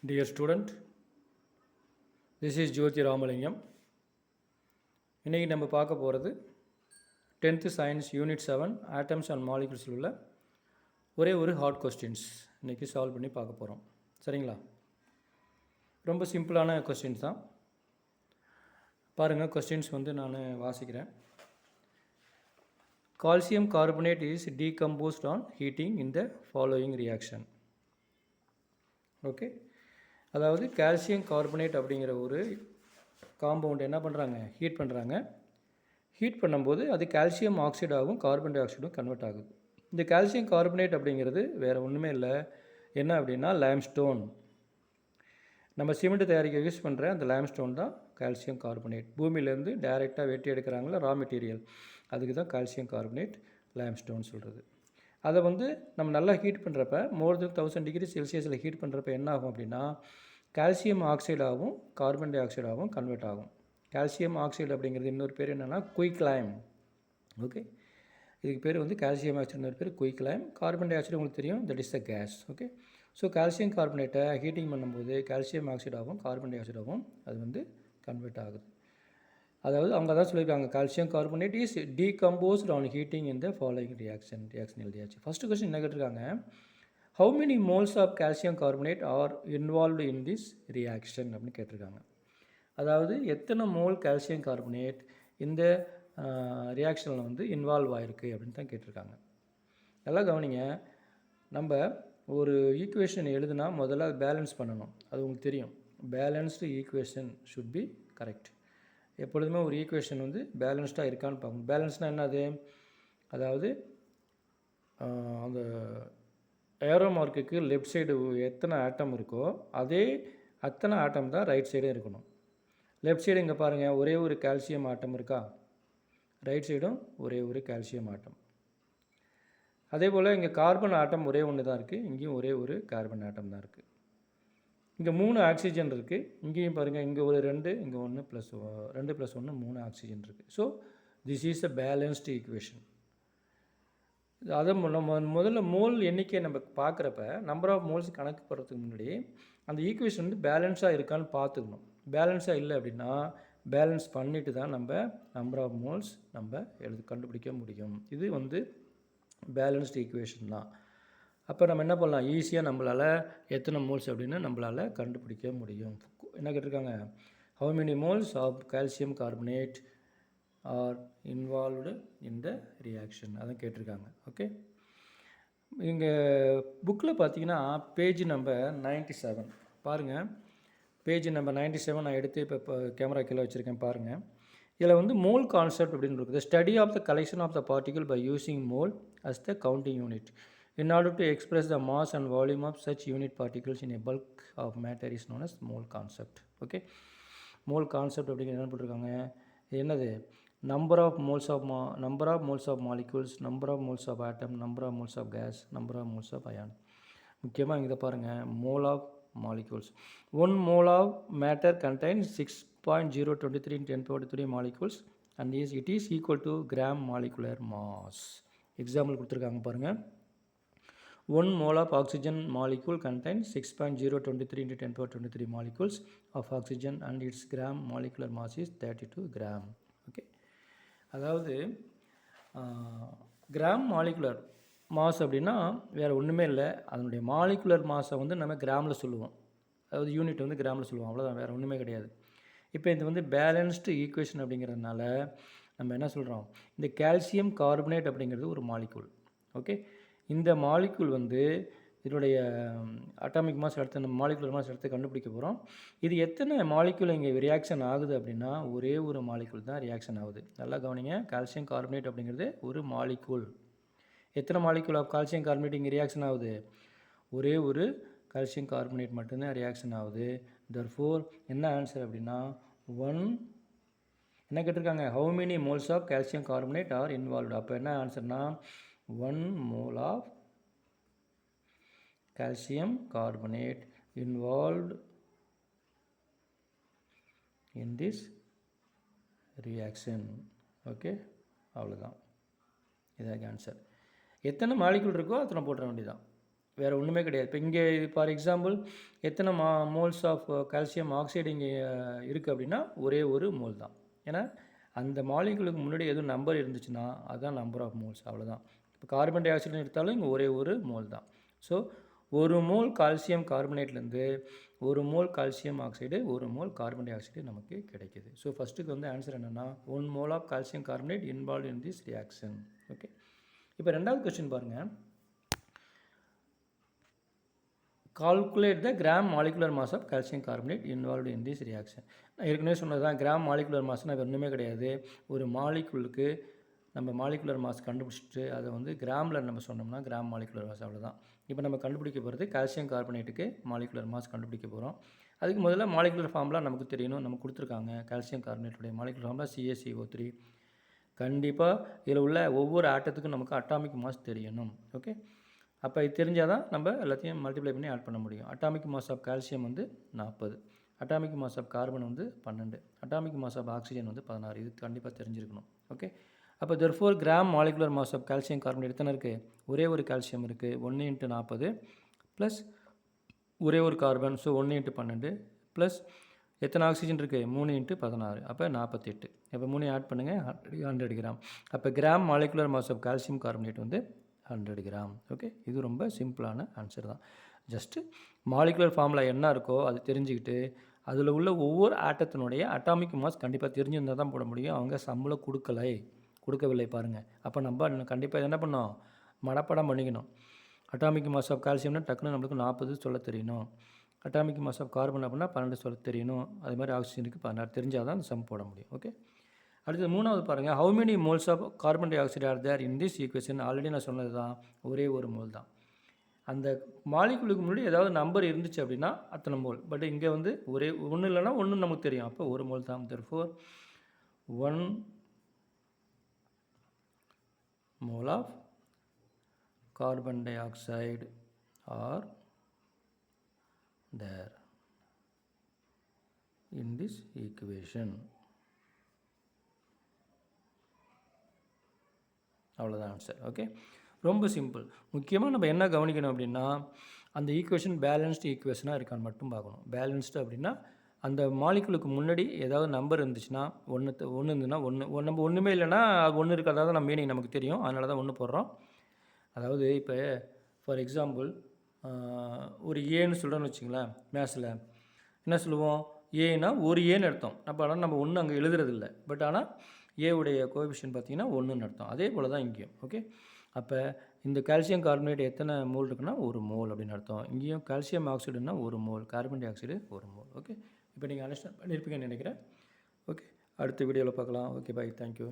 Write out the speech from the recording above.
Dear student, this is Jyothi Ramalingam. இன்றைக்கி நம்ம பார்க்க போகிறது 10th science unit 7 atoms and மாலிகுல்ஸில் உள்ள ஒரே ஒரு ஹார்ட் கொஸ்டின்ஸ் இன்றைக்கி சால்வ் பண்ணி பார்க்க போகிறோம். சரிங்களா? ரொம்ப சிம்பிளான கொஸ்டின்ஸ் தான். பாருங்கள், கொஸ்டின்ஸ் நான் வாசிக்கிறேன். Calcium carbonate is decomposed on heating in the following reaction. Okay, அதாவது கால்சியம் கார்பனேட் அப்படிங்கிற ஒரு காம்பவுண்ட் என்ன பண்ணுறாங்க, ஹீட் பண்ணுறாங்க. ஹீட் பண்ணும்போது அது கால்சியம் ஆக்சைடாகவும் கார்பன் டை ஆக்சைடும் கன்வெர்ட் ஆகுது. இந்த கால்சியம் கார்பனேட் அப்படிங்கிறது வேறு ஒன்றுமே இல்லை. என்ன அப்படின்னா லைம்ஸ்டோன். நம்ம சிமெண்ட் தயாரிக்க யூஸ் பண்ணுற அந்த லைம்ஸ்டோன் தான் கால்சியம் கார்பனேட். பூமியிலேருந்து டைரெக்டாக வெட்டி எடுக்கிறாங்களா ரா மெட்டீரியல், அதுக்கு தான் கால்சியம் கார்பனேட் லைம்ஸ்டோன் சொல்கிறது. அதை நம்ம நல்லா ஹீட் பண்ணுறப்ப மோர் தென் 1000 டிகிரி செல்சியஸில் ஹீட் பண்ணுறப்ப என்ன ஆகும் அப்படின்னா கால்சியம் ஆக்சைடாகவும் கார்பன் டை ஆக்சைடாகவும் கன்வெர்ட் ஆகும். கால்சியம் ஆக்சைடு அப்படிங்கிறது இன்னொரு பேர் என்னென்னா குயிக்லைம். ஓகே, இதுக்கு பேர் கால்சியம் ஆக்சைடு, இன்னொரு பேர் குயிக்லைம். கார்பன் டை ஆக்சைடு உங்களுக்கு தெரியும், that is the gas. Okay, so calcium கார்பனேட்டை ஹீட்டிங் பண்ணும்போது கால்சியம் ஆக்சைடாகவும் கார்பன் டை ஆக்சைடாகவும் அது கன்வெர்ட் ஆகுது. அதாவது அவங்க தான் சொல்லியிருக்காங்க calcium carbonate is decomposed on heating in the following reaction எழுதியாச்சு. ஃபஸ்ட்டு கொஸ்டின் என்ன கேட்டிருக்காங்க, how many moles of calcium carbonate are involved in this reaction அப்படின்னு கேட்டிருக்காங்க. அதாவது எத்தனை மோல் கால்சியம் கார்பனேட் இந்த ரியாக்ஷனில் இன்வால்வ் ஆகிருக்கு அப்படின்னு தான் கேட்டிருக்காங்க. நல்லா கவனிங்க, நம்ம ஒரு ஈக்குவேஷன் எழுதுனா முதல்ல அது பேலன்ஸ் பண்ணணும். அது உங்களுக்கு தெரியும், balanced equation should be correct. எப்பொழுதுமே ஒரு ஈக்குவேஷன் பேலன்ஸ்டாக இருக்கான்னு பார்க்கணும். பேலன்ஸ்னால் என்னது, அதாவது அந்த ஏரோ மார்க்குக்கு லெஃப்ட் சைடு எத்தனை ஆட்டம் இருக்கோ அத்தனை ஆட்டம் தான் ரைட் சைடும் இருக்கணும். லெஃப்ட் சைடு இங்கே பாருங்கள், ஒரே ஒரு கால்சியம் ஆட்டம் இருக்கா, ரைட் சைடும் ஒரே ஒரு கால்சியம் ஆட்டம். அதே போல் இங்கே கார்பன் ஆட்டம் ஒரே ஒன்று தான் இருக்குது, இங்கேயும் ஒரே ஒரு கார்பன் ஆட்டம் தான் இருக்குது. இங்கே 3 ஆக்சிஜன் இருக்குது, இங்கேயும் பாருங்கள், இங்கே ஒரு 2, இங்கே 1 + 2 + 1 3 ஆக்சிஜன் இருக்குது. So this is a balanced equation. அதை முதல்ல மோல் எண்ணிக்கை நம்ம பார்க்குறப்ப நம்பர் ஆஃப் மோல்ஸ் கணக்கு போடுறதுக்கு முன்னாடி அந்த ஈக்குவேஷன் பேலன்ஸாக இருக்கான்னு பார்த்துக்கணும். பேலன்ஸாக இல்லை அப்படின்னா பேலன்ஸ் பண்ணிவிட்டு தான் நம்ம நம்பர் ஆஃப் மோல்ஸ் நம்ம கண்டுபிடிக்க முடியும். இது பேலன்ஸ்டு ஈக்குவேஷன் தான். அப்போ நம்ம என்ன பண்ணலாம், ஈஸியாக நம்மளால் எத்தனை மோல்ஸ் அப்படின்னு நம்மளால் கண்டுபிடிக்க முடியும். என்ன கேட்டிருக்காங்க, how many moles of calcium carbonate are involved in the reaction, அதான் கேட்டிருக்காங்க. ஓகே, இங்கே புக்கில் பார்த்தீங்கன்னா பேஜ் நம்பர் 97 பாருங்கள். பேஜ் நம்பர் 97 நான் எடுத்து இப்போ கேமரா கீழே வச்சுருக்கேன் பாருங்கள். இதில் மோல் கான்செப்ட் அப்படின்னு இருக்குது. Study of the collection of the particle by using mole as the counting unit in order to express the mass and volume of such unit particles in a bulk of matter is known as mole concept. Okay, mole concept அப்படிங்கிறது என்ன போட்டிருக்காங்க, என்னது, number of moles of molecules, number of moles of atom, number of moles of gas, number of moles of ion. முக்கியமாக இங்கே பாருங்கள், mole of molecules. 1 mole of matter contains 6.023 × 10⁻³ molecules and it is equal to gram molecular mass. Example கொடுத்துருக்காங்க பாருங்கள். 1 mole of oxygen molecule contains 6.023 × 10⁻23 molecules of oxygen and its gram molecular mass is 32 gram. Okay, அதாவது gram molecular mass அப்படின்னா வேறு ஒன்றுமே இல்லை, அதனுடைய molecular மாஸை நம்ம கிராமில் சொல்லுவோம். அதாவது யூனிட் கிராமில் சொல்லுவோம், அவ்வளோதான், வேறு ஒன்றுமே கிடையாது. இப்போ இது பேலன்ஸ்டு ஈக்குவேஷன் அப்படிங்கிறதுனால நம்ம என்ன சொல்கிறோம், இந்த கால்சியம் கார்பனேட் அப்படிங்கிறது ஒரு மாலிகுல். ஓகே, இந்த மாலிகுல் இதனுடைய அட்டாமிக் மாஸ் எடுத்து நம்ம மாலிகுலர் மாஸ் எடுத்து கண்டுபிடிக்க போகிறோம். இது எத்தனை மாலிகுல் இங்கே ரியாக்ஷன் ஆகுது அப்படின்னா ஒரே ஒரு மாலிகுல் தான் ரியாக்ஷன் ஆகுது. நல்லா கவனிங்க, கால்சியம் கார்பனேட் அப்படிங்கிறது ஒரு மாலிகுல். எத்தனை மாலிகுல் ஆஃப் கால்சியம் கார்பனேட் இங்கே ரியாக்ஷன் ஆகுது, ஒரே ஒரு கால்சியம் கார்பனேட் மட்டும்தான் ரியாக்ஷன் ஆகுது. therefore என்ன ஆன்சர் அப்படின்னா 1. என்ன கேட்டிருக்காங்க, how many moles of calcium carbonate are involved. அப்போ என்ன ஆன்சர்னா 1 mole of calcium carbonate involved in this reaction. Okay, அவ்வளோதான், இதான் ஆன்சர். எத்தனை மாலிகுல் இருக்கோ அத்தனை போட்டுற வேண்டியதான். வேறு ஒன்றுமே கிடையாது. இப்போ இங்கே ஃபார் எக்ஸாம்பிள் எத்தனை மோல்ஸ் ஆஃப் கால்சியம் ஆக்சைடு இங்கே இருக்குது அப்படின்னா ஒரே ஒரு மோல் தான். ஏன்னா அந்த மாலிகுலுக்கு முன்னாடி எதுவும் நம்பர் இருந்துச்சுன்னா அதுதான் நம்பர் ஆஃப் மோல்ஸ், அவ்வளோதான். இப்போ கார்பன் டை ஆக்சைடு எடுத்தாலும் இங்கே ஒரே ஒரு மோல் தான். ஸோ ஒரு மோல் கால்சியம் கார்பனேட்லேருந்து ஒரு மோல் கால்சியம் ஆக்சைடு ஒரு மோல் கார்பன் டை ஆக்சைடு நமக்கு கிடைக்கிது. ஸோ ஃபஸ்ட்டுக்கு வந்து ஆன்சர் என்னென்னா 1 mole of calcium carbonate involve in this reaction. Okay, இப்போ ரெண்டாவது கொஸ்டின் பாருங்கள். Calculate the gram molecular mass of calcium carbonate involved in this reaction. நான் ஏற்கனவே சொன்னது தான், கிராம் மாலிகுலர் மாஸ்னால் ஒன்றுமே கிடையாது. ஒரு மாலிகுலுக்கு நம்ம மாலிகுலர் மாஸ் கண்டுபிடிச்சிட்டு அதை வந்து கிராமில் நம்ம சொன்னோம்னா கிராம் மாலிகுலர் மாஸ், அவ்வளோதான். இப்போ நம்ம கண்டுபிடிக்க போகிறது கால்சியம் கார்பனேட்டுக்கு மாலிகுலர் மாஸ் கண்டுபிடிக்க போகிறோம். அதுக்கு முதல்ல மாலிகுலர் ஃபார்ம்லாம் நமக்கு தெரியணும். நம்ம கொடுத்துருக்காங்க கால்சியம் கார்பனேட்டுடைய மாலிகுலர் ஃபார்ம்லாம் CaCO3. கண்டிப்பாக இதில் உள்ள ஒவ்வொரு ஆட்டத்துக்கும் நமக்கு அட்டாமிக் மாஸ் தெரியணும். ஓகே, அப்போ இது தெரிஞ்சால் தான் நம்ம எல்லாத்தையும் மல்டிப்ளை பண்ணி ஆட் பண்ண முடியும். அட்டாமிக் மாஸ் ஆஃப் கால்சியம் வந்து 40, அட்டாமிக் மாஸ் ஆஃப் கார்பன் வந்து 12, அட்டாமிக் மாஸ் ஆஃப் ஆக்சிஜன் வந்து 16. இது கண்டிப்பாக தெரிஞ்சிருக்கணும். ஓகே, அப்போ therefore gram molecular mass of calcium carbonate எத்தனை இருக்குது? ஒரே ஒரு கால்சியம் இருக்குது, 1 × 40 ப்ளஸ் ஒரே ஒரு கார்பன், ஸோ 1 × 12 ப்ளஸ் எத்தனை ஆக்சிஜன் இருக்குது? 3 × 16, அப்போ 48. இப்போ 3 ஆட் பண்ணுங்கள், 100 கிராம். அப்போ gram molecular mass of calcium carbonate வந்து 100 கிராம். ஓகே, இது ரொம்ப சிம்பிளான ஆன்சர் தான். ஜஸ்ட்டு மாலிகுலர் ஃபார்முலா என்ன இருக்கோ அது தெரிஞ்சுக்கிட்டு அதில் உள்ள ஒவ்வொரு ஆட்டத்தினுடைய அட்டாமிக் மாஸ் கண்டிப்பாக தெரிஞ்சிருந்தால் தான் போட முடியும். அவங்க சம்பளம் கொடுக்கவில்லை பாருங்கள். அப்போ நம்ம கண்டிப்பாக என்ன பண்ணோம்? மனப்பாடம் பண்ணிக்கணும். அட்டாமிக் மாஸ் ஆஃப் கால்சியம்னா டக்குன்னு நம்மளுக்கு 40 சொல்ல தெரியணும். அட்டாமிக் மாஸ் ஆஃப் கார்பன் அப்படின்னா 12 சொல்ல தெரியணும். அது மாதிரி ஆக்சிஜனுக்கு 16 தெரிஞ்சால் தான் அந்த சம் போட முடியும். ஓகே, அடுத்தது மூணாவது பாருங்கள். How many moles of carbon dioxide are there in this equation? Already நான் சொன்னது தான், ஒரே ஒரு மோல் தான். அந்த மாலிகுலுக்கு முன்னாடி ஏதாவது நம்பர் இருந்துச்சு அப்படின்னா அத்தனை மோல். பட் இங்கே வந்து ஒரே ஒன்று இல்லைன்னா ஒன்று நமக்கு தெரியும். அப்போ ஒரு மோல் தான். therefore 1 mole of carbon dioxide are there in this equation. அவ்வளோதான் ஆன்சர். ஓகே, ரொம்ப சிம்பிள். முக்கியமாக நம்ம என்ன கவனிக்கணும் அப்படின்னா அந்த ஈக்குவேஷன் பேலன்ஸ்டு ஈக்குவேஷனாக இருக்கான்னு மட்டும் பார்க்கணும். பேலன்ஸ்டு அப்படின்னா அந்த மாலிகுலுக்கு முன்னாடி ஏதாவது நம்பர் இருந்துச்சுன்னா ஒன்று இருந்துன்னா ஒன்று, நம்ம ஒன்றுமே இல்லைன்னா அது ஒன்று இருக்கிறதா தான் நம்ம மீனிங் நமக்கு தெரியும். அதனால தான் ஒன்று போடுறோம். அதாவது இப்போ ஃபார் எக்ஸாம்பிள் ஒரு ஏன்னு சொல்கிறோன்னு வச்சுங்களேன், மேத்ஸில் என்ன சொல்லுவோம்? ஏன்னா ஒரு ஏன்னு அர்த்தம். ஆனால் நம்ம ஒன்று அங்கே எழுதுறதில்ல. பட் ஆனால் ஏவுடைய கோஎஃபிஷியன்ட் பார்த்திங்கன்னா 1ன்னு அர்த்தம். அதே போல் தான் இங்கேயும். ஓகே, அப்போ இந்த கால்சியம் கார்பனேட் எத்தனை மோல் இருக்குன்னா 1 மோல் அப்படின்னு அர்த்தம். இங்கேயும் கால்சியம் ஆக்சைடுன்னா 1 mole, carbon dioxide 1 mole. Okay, இப்போ நீங்கள் அண்டர்ஸ்டாண்ட் பண்ணியிருப்பீங்கன்னு நினைக்கிறேன். ஓகே, அடுத்த வீடியோவில் பார்க்கலாம். Okay, bye, thank you.